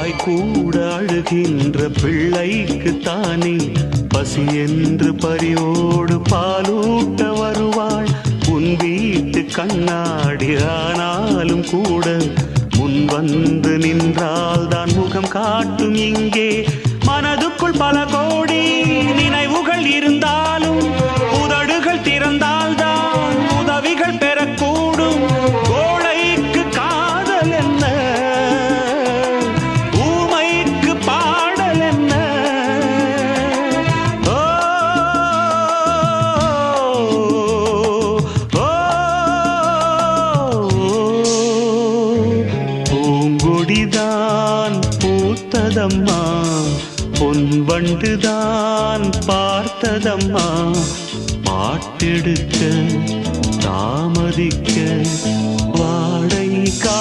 வாய் கூட அழுகின்ற பிள்ளைக்கு தானே பசி என்று பரியோடு பாலூட்ட வருவாள் உன் வீட்டு கண்ணாடி. ஆனாலும் கூட முன் வந்து நின்றால் தான் முகம் காட்டும். இங்கே மனதுக்குள் பல கோடி நினைவுகள் இருந்தாலும் உதடுகள் திறந்தால் தான் உதவிகள் பெறக்கூடும். கோழைக்கு காதல் என்ன, ஊமைக்கு பாடல் என்ன? ஓ பூங்கொடிதான் பூத்ததம்மா, பொன் வண்டுதான் பார்த்ததம்மா. பாட்டெடுக்க தாமதிக்க வாடை கா